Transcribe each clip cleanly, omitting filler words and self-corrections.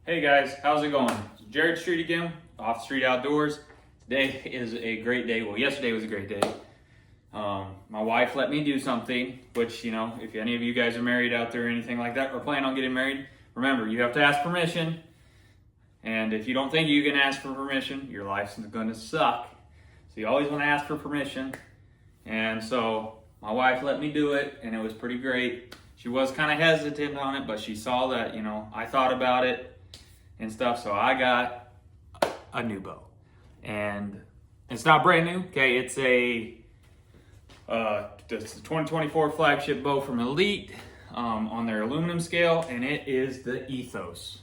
Hey guys, how's it going? Jared Street again, Off Street Outdoors. Today is a great day. Well, yesterday was a great day. My wife let me do something, which, you know, if any of you guys are married out there or anything like that, or plan on getting married, remember, you have to ask permission. And if you don't think you can ask for permission, your life's gonna suck. So you always wanna ask for permission. And so my wife let me do it, and it was pretty great. She was kind of hesitant on it, but she saw that, you know, I thought about it and stuff, so I got a new bow. And it's not brand new, okay? It's a 2024 flagship bow from Elite on their aluminum scale, and it is the Ethos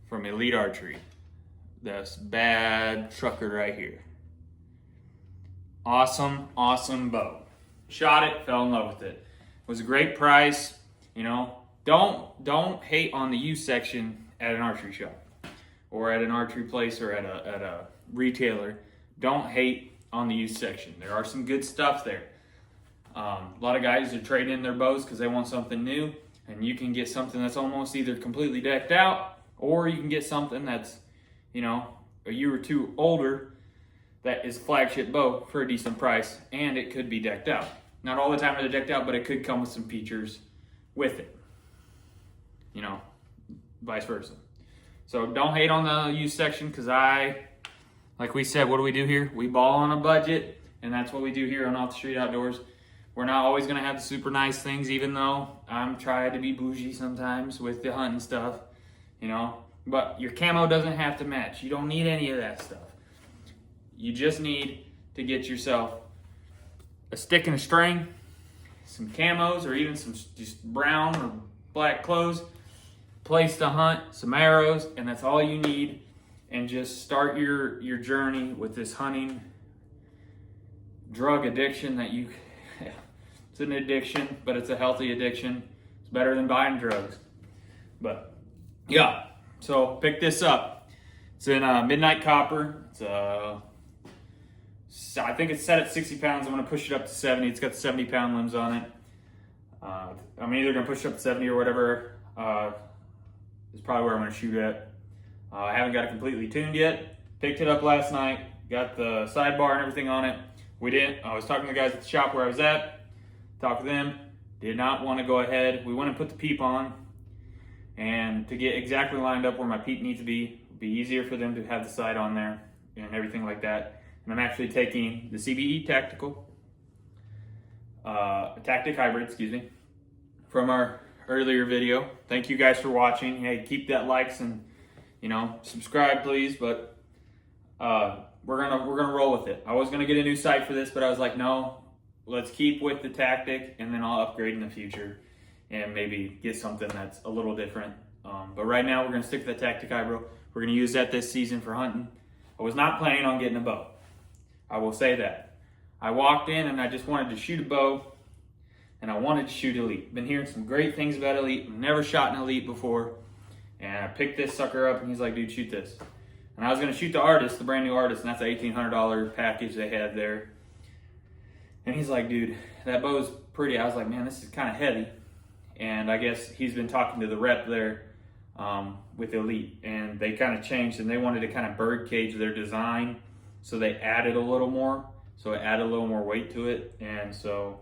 from Elite Archery. This bad trucker right here. Awesome bow. Shot it, fell in love with it. It was a great price, you know. Don't hate on the used section at an archery shop or at an archery place or at a retailer. Don't hate on the used section. There are some good stuff there. A lot of guys are trading in their bows because they want something new, and you can get something that's almost either completely decked out, or you can get something that's, you know, a year or two older that is a flagship bow for a decent price, and it could be decked out. Not all the time are they decked out, but it could come with some features with it. You know, vice versa. So don't hate on the used section, because like we said, what do we do here? We ball on a budget, and that's what we do here on Off the Street Outdoors. We're not always gonna have the super nice things, even though I'm trying to be bougie sometimes with the hunting stuff, you know. But your camo doesn't have to match. You don't need any of that stuff. You just need to get yourself a stick and a string, some camos, or even some just brown or black clothes, place to hunt, some arrows, and that's all you need. And just start your journey with this hunting drug addiction that it's an addiction, but it's a healthy addiction. It's better than buying drugs. But yeah, so pick this up. It's in midnight copper. It's I think it's set at 60 pounds. I'm gonna push it up to 70. It's got the 70-pound limbs on it. I'm either gonna push it up to 70 or whatever. Is probably where I'm gonna shoot at. I haven't got it completely tuned yet. Picked it up last night. Got the sidebar and everything on it. I was talking to the guys at the shop where I was at. Talked to them. Did not want to go ahead. We went and put the peep on. And to get exactly lined up where my peep needs to be, it'd be easier for them to have the sight on there and everything like that. And I'm actually taking the CBE Tactic Hybrid, from our earlier video. Thank you guys for watching. Hey, keep that likes and, you know, subscribe please. But we're gonna roll with it. I was gonna get a new sight for this, but I was like, no, let's keep with the Tactic, and then I'll upgrade in the future and maybe get something that's a little different. But right now we're gonna stick to the Tactic Hybrid. We're gonna use that this season for hunting. I was not planning on getting a bow. I will say that. I walked in and I just wanted to shoot a bow, and I wanted to shoot Elite. Been hearing some great things about Elite. I've never shot an Elite before. And I picked this sucker up, and he's like, dude, shoot this. And I was gonna shoot the Artist, the brand new Artist, and that's an $1,800 package they had there. And he's like, dude, that bow's pretty. I was like, man, this is kind of heavy. And I guess he's been talking to the rep there with Elite, and they kind of changed, and they wanted to kind of bird cage their design. So they added a little more. So it added a little more weight to it. And so,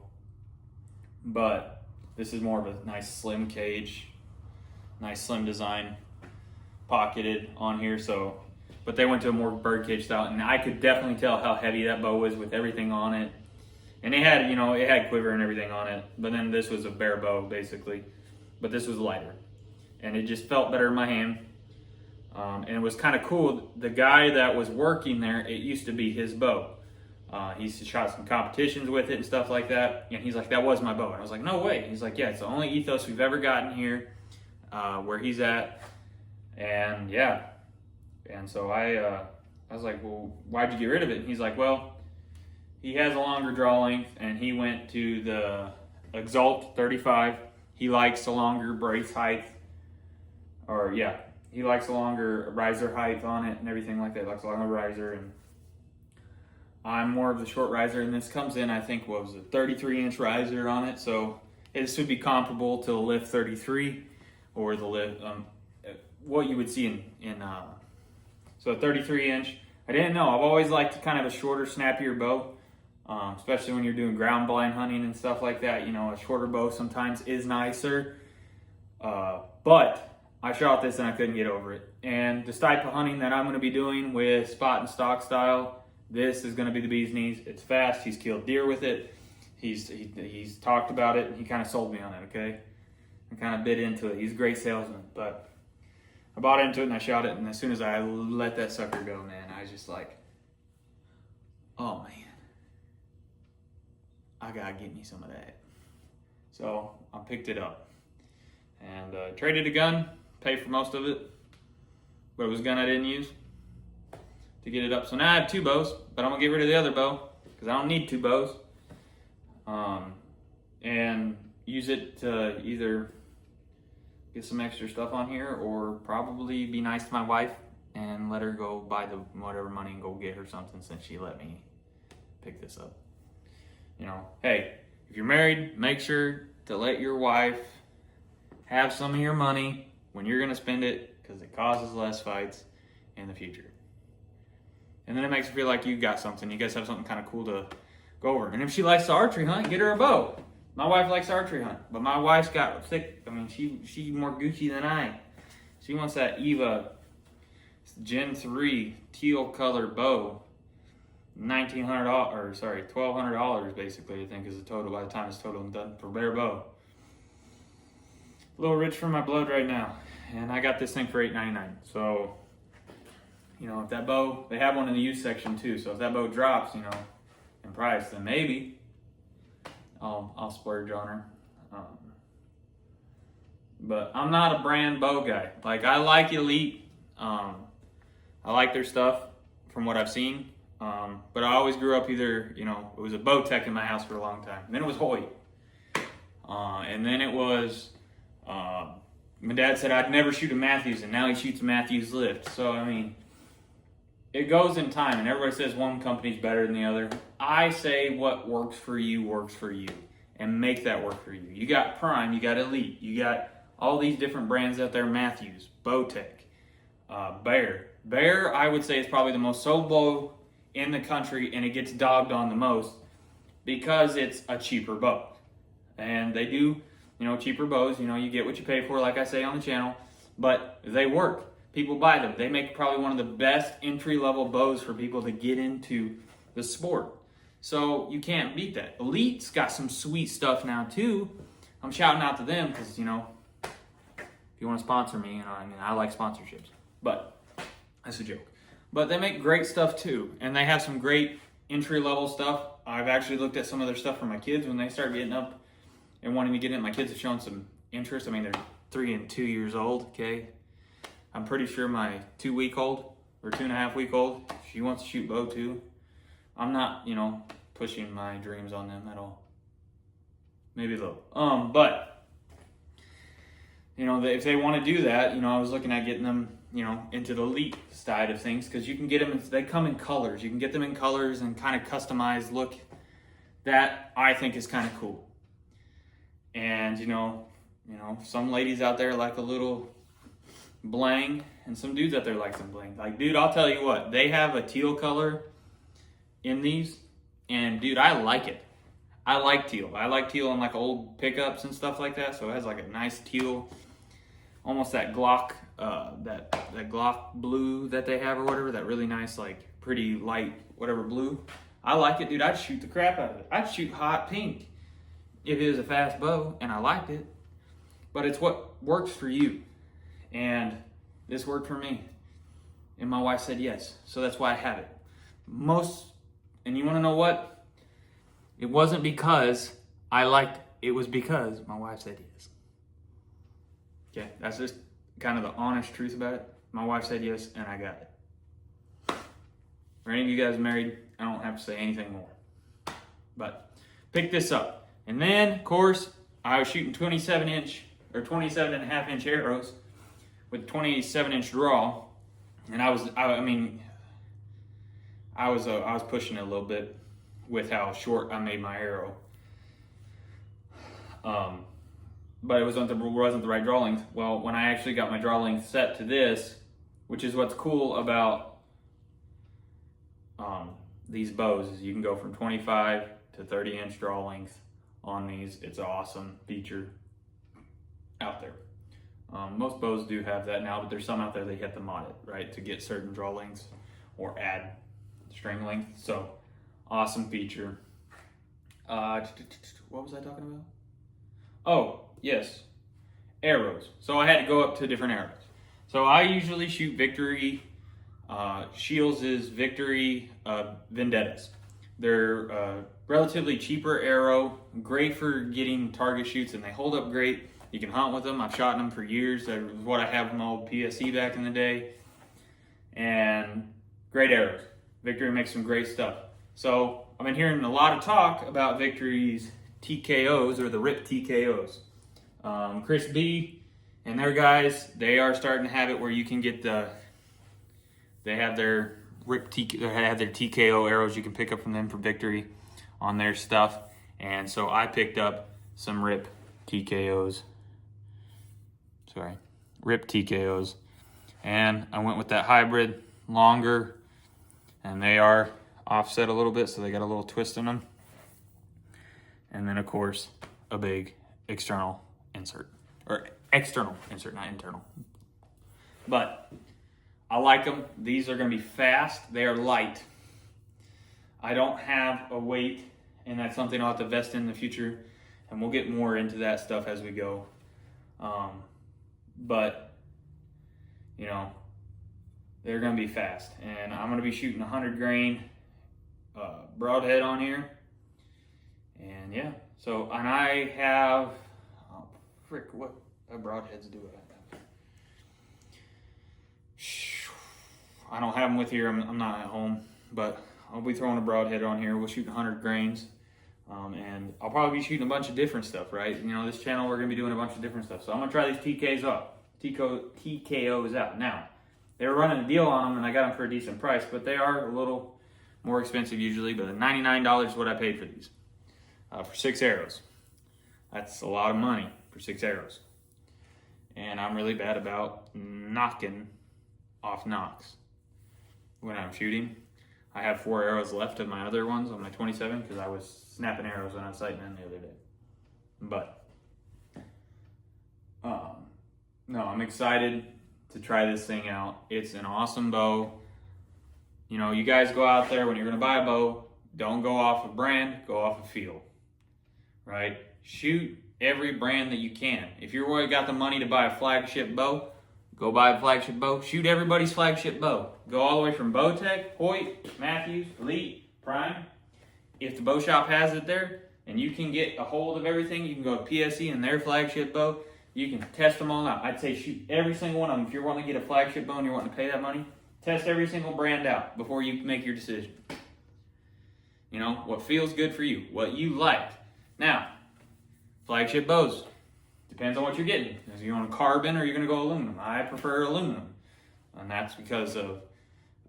but this is more of a nice slim cage, nice slim design, pocketed on here. So, but they went to a more bird cage style, and I could definitely tell how heavy that bow was with everything on it. And it had, you know, it had quiver and everything on it. But then this was a bare bow basically, but this was lighter, and it just felt better in my hand. And it was kind of cool. The guy that was working there, it used to be his bow. He shot some competitions with it and stuff like that. And he's like, that was my bow. And I was like, no way. He's like, yeah, it's the only Ethos we've ever gotten here where he's at. And yeah. And so I was like, well, why'd you get rid of it? And he's like, well, he has a longer draw length, and he went to the Exalt 35. He likes a longer brace height. Or yeah. He likes a longer riser height on it and everything like that. He likes a longer riser, and I'm more of the short riser, and this comes in, I think, what was it, 33-inch riser on it. So this would be comparable to the Lift 33 or the Lift what you would see in so a 33 inch. I didn't know. I've always liked kind of a shorter, snappier bow, especially when you're doing ground blind hunting and stuff like that. You know, a shorter bow sometimes is nicer. But I shot this and I couldn't get over it. And the type of hunting that I'm going to be doing with spot and stock style, this is going to be the bee's knees. It's fast. He's killed deer with it. He's talked about it. He kind of sold me on it, okay? I kind of bit into it. He's a great salesman, but I bought into it and I shot it, and as soon as I let that sucker go, man, I was just like, oh man, I gotta get me some of that. So I picked it up and traded a gun, paid for most of it, but it was a gun I didn't use to get it up. So now I have 2 bows, but I'm gonna get rid of the other bow because I don't need 2 bows, and use it to either get some extra stuff on here or probably be nice to my wife and let her go buy the whatever money and go get her something since she let me pick this up. You know, hey, if you're married, make sure to let your wife have some of your money when you're going to spend it, because it causes less fights in the future. And then it makes her feel like you got something. You guys have something kind of cool to go over. And if she likes to archery hunt, get her a bow. My wife likes archery hunt, but my wife's got thick. I mean, she's more Gucci than I. She wants that Eva Gen 3 teal color bow. $1,200 basically, I think is the total by the time it's total and done for bare bow. A little rich for my blood right now, and I got this thing for $8.99. So, you know, if that bow, they have one in the used section too. So if that bow drops, you know, in price, then maybe I'll splurge on her. But I'm not a brand bow guy. Like, I like Elite. I like their stuff from what I've seen. But I always grew up either, you know, it was a Bowtech in my house for a long time. Then it was Hoyt. And then it was, my dad said I'd never shoot a Matthews, and now he shoots a Matthews lift. So, I mean, it goes in time, and everybody says one company's better than the other. I say what works for you, and make that work for you. You got Prime, you got Elite, you got all these different brands out there, Matthews, Bowtech, Bear. Bear, I would say, is probably the most sold bow in the country, and it gets dogged on the most because it's a cheaper bow. And they do, you know, cheaper bows, you know, you get what you pay for, like I say on the channel, but they work. People buy them. They make probably one of the best entry-level bows for people to get into the sport. So you can't beat that. Elite's got some sweet stuff now too. I'm shouting out to them because, you know, if you want to sponsor me, you know, I mean, I like sponsorships, but that's a joke. But they make great stuff too, and they have some great entry-level stuff. I've actually looked at some of their stuff for my kids when they start getting up and wanting to get in. My kids have shown some interest. I mean, they're 3 and 2 years old, okay? I'm pretty sure my 2-week-old or 2.5-week-old, she wants to shoot bow too. I'm not, you know, pushing my dreams on them at all. Maybe a little. But, you know, if they want to do that, you know, I was looking at getting them, you know, into the Elite side of things, because you can get them, they come in colors. You can get them in colors and kind of customized look. That I think is kind of cool. And, you know, some ladies out there like a little bling, and some dudes out there like some bling. Like, dude, I'll tell you what, they have a teal color in these, and dude, I like it. I like teal. I like teal on like old pickups and stuff like that. So it has like a nice teal, almost that Glock, that Glock blue that they have or whatever. That really nice, like pretty light, whatever blue. I like it, dude. I'd shoot the crap out of it. I'd shoot hot pink if it was a fast bow and I liked it. But it's what works for you. And this worked for me. And my wife said yes. So that's why I have it. And you want to know what? It wasn't because I liked it. It was because my wife said yes. Okay, that's just kind of the honest truth about it. My wife said yes, and I got it. For any of you guys married, I don't have to say anything more. But pick this up. And then, of course, I was shooting 27-inch or 27.5-inch arrows with 27-inch draw, and I was pushing it a little bit with how short I made my arrow. but it wasn't the right draw length. Well, when I actually got my draw length set to this, which is what's cool about these bows, is you can go from 25 to 30-inch draw length on these. It's an awesome feature out there. Most bows do have that now, but there's some out there that you have to mod it, right, to get certain draw lengths or add string length. So awesome feature. What was I talking about? Oh, yes, arrows. So I had to go up to different arrows. So I usually shoot Victory, Shields' Victory Vendettas. They're relatively cheaper arrow, great for getting target shoots, and they hold up great. You can hunt with them. I've shot them for years. That was what I have my old PSE back in the day. And great arrows. Victory makes some great stuff. So I've been hearing a lot of talk about Victory's TKOs, or the RIP TKOs. Chris B and their guys, they are starting to have it where you can get they have their TKO arrows you can pick up from them for Victory on their stuff. And so I picked up some RIP TKOs. RIP TKOs. And I went with that hybrid, longer, and they are offset a little bit, so they got a little twist in them. And then, of course, a big external insert. Or external insert, not internal. But I like them. These are going to be fast. They are light. I don't have a weight, and that's something I'll have to invest in the future. And we'll get more into that stuff as we go. But, you know, they're going to be fast. And I'm going to be shooting 100 grain broadhead on here. And yeah, so, and I have, what broadheads do I have? I don't have them with here. I'm not at home, but I'll be throwing a broadhead on here. We'll shoot 100 grains. And I'll probably be shooting a bunch of different stuff, right? You know, this channel, we're going to be doing a bunch of different stuff. So I'm going to try these TKOs out. Now, they were running a deal on them, and I got them for a decent price, but they are a little more expensive usually. But $99 is what I paid for these, for 6 arrows. That's a lot of money for 6 arrows. And I'm really bad about knocking off nocks when I'm shooting. I have 4 arrows left of my other ones on my 27 because I was snapping arrows when I was sighting in the other day. But, no, I'm excited to try this thing out. It's an awesome bow. You know, you guys go out there, when you're going to buy a bow, don't go off a brand, go off a feel, right? Shoot every brand that you can. If you've already got the money to buy a flagship bow, go buy a flagship bow. Shoot everybody's flagship bow. Go all the way from Bowtech, Hoyt, Matthews, Elite, Prime. If the bow shop has it there and you can get a hold of everything, you can go to PSE and their flagship bow. You can test them all out. I'd say shoot every single one of them. If you're wanting to get a flagship bow and you're wanting to pay that money, test every single brand out before you make your decision. You know, what feels good for you, what you like. Now, flagship bows. Depends on what you're getting. If you're on a carbon or you're going to go aluminum. I prefer aluminum. And that's because of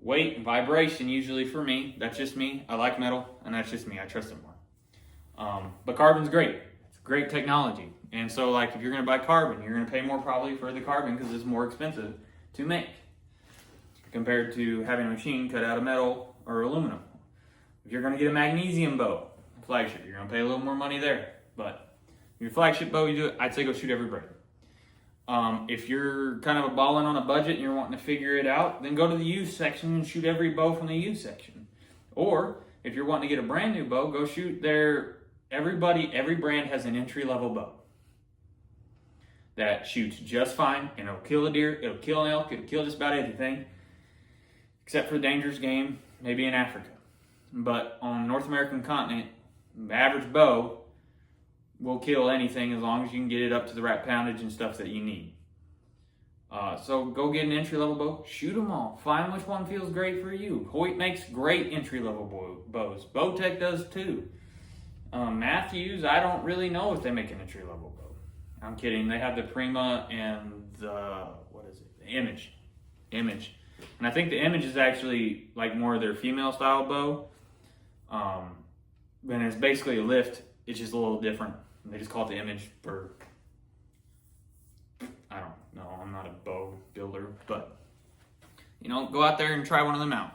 weight and vibration usually for me. That's just me. I like metal, and that's just me. I trust it more. But carbon's great. It's great technology. And so, like, if you're going to buy carbon, you're going to pay more probably for the carbon because it's more expensive to make compared to having a machine cut out of metal or aluminum. If you're going to get a magnesium bow, flagship, you're going to pay a little more money there. But your flagship bow, you do it, I'd say go shoot every brand. If you're kind of balling on a budget and you're wanting to figure it out, then go to the used section and shoot every bow from the used section. Or if you're wanting to get a brand new bow, go shoot every brand has an entry-level bow that shoots just fine, and it'll kill a deer, it'll kill an elk, it'll kill just about anything, except for the dangerous game, maybe in Africa. But on the North American continent, the average bow will kill anything as long as you can get it up to the right poundage and stuff that you need. So go get an entry-level bow, shoot them all, find which one feels great for you. Hoyt makes great entry-level bows. Bowtech does too. Matthews, I don't really know if they make an entry-level bow. I'm kidding. They have the Prima and the, the Image. And I think the Image is actually like more of their female style bow. And it's basically a lift. It's just a little different. They just call it the Image for I don't know, I'm not a bow builder, but you know, go out there and try one of them out.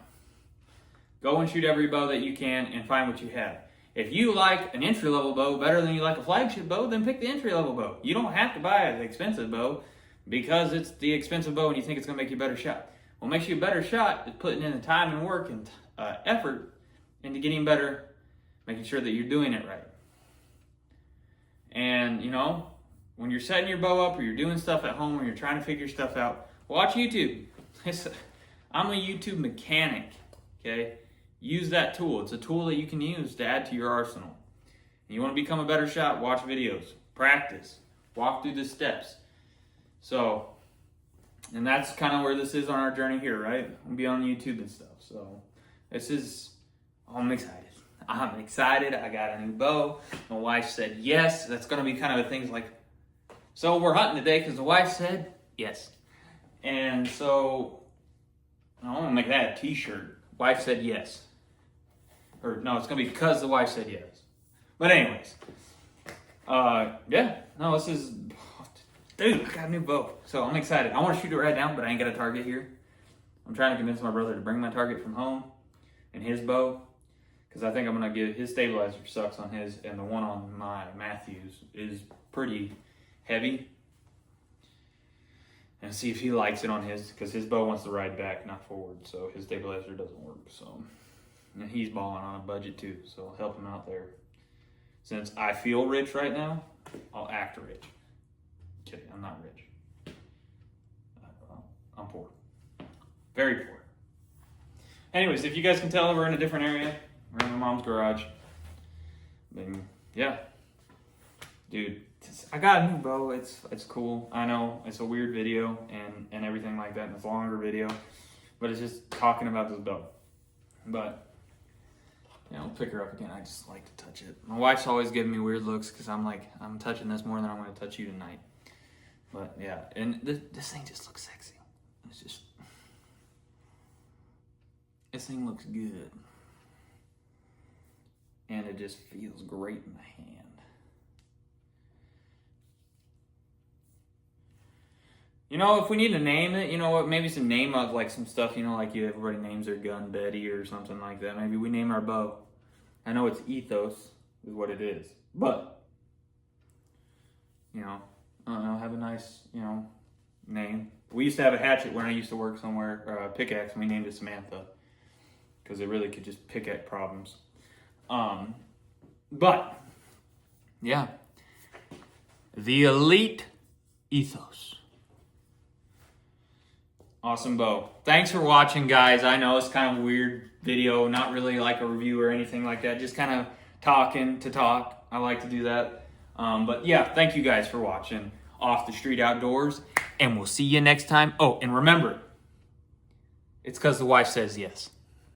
Go and shoot every bow that you can and find what you have. If you like an entry-level bow better than you like a flagship bow, then pick the entry-level bow. You don't have to buy an expensive bow because it's the expensive bow and you think it's going to make you a better shot. What makes you a better shot is putting in the time and work and effort into getting better, making sure that you're doing it right. And, you know, when you're setting your bow up or you're doing stuff at home or you're trying to figure stuff out, watch YouTube. I'm a YouTube mechanic, okay? Use that tool. It's a tool that you can use to add to your arsenal. And you want to become a better shot, watch videos, practice, walk through the steps. So, and that's kind of where this is on our journey here, right? We'll be on YouTube and stuff. So, this is, I'm excited. I'm excited. I got a new bow. My wife said yes. That's going to be kind of a thing like, so we're hunting today because the wife said yes. And so, I want to make that a t-shirt. Wife said yes. Or no, it's going to be because the wife said yes. But anyways, yeah, no, this is, dude, I got a new bow. So I'm excited. I want to shoot it right now, but I ain't got a target here. I'm trying to convince my brother to bring my target from home and his bow. Because I think I'm going to get, his stabilizer sucks on his, and the one on my Matthews is pretty heavy. And see if he likes it on his, because his bow wants to ride back, not forward. So his stabilizer doesn't work. So, and he's balling on a budget too. So I'll help him out there. Since I feel rich right now, I'll act rich. Kidding, I'm not rich. I'm poor. Very poor. Anyways, if you guys can tell, we're in a different area. We're in my mom's garage. And yeah. Dude, I got a new bow. It's cool. I know it's a weird video and everything like that, and it's a longer video. But it's just talking about this bow. But, you know, pick her up again. I just like to touch it. My wife's always giving me weird looks because I'm like, I'm touching this more than I'm going to touch you tonight. But yeah, and this thing just looks sexy. It's just, this thing looks good. And it just feels great in the hand. You know, if we need to name it, you know what, maybe some name of like some stuff, you know, like everybody names their gun Betty or something like that. Maybe we name our bow. I know it's Ethos is what it is. But, you know, I don't know, have a nice, you know, name. We used to have a hatchet when I used to work somewhere, or a pickaxe, and we named it Samantha. Because it really could just pick at problems. But, yeah. The Elite Ethos. Awesome bow. Thanks for watching, guys. I know it's kind of a weird video, not really like a review or anything like that. Just kind of talking to talk. I like to do that. But yeah, thank you guys for watching Off the Street Outdoors. And we'll see you next time. Oh, and remember, it's because the wife says yes.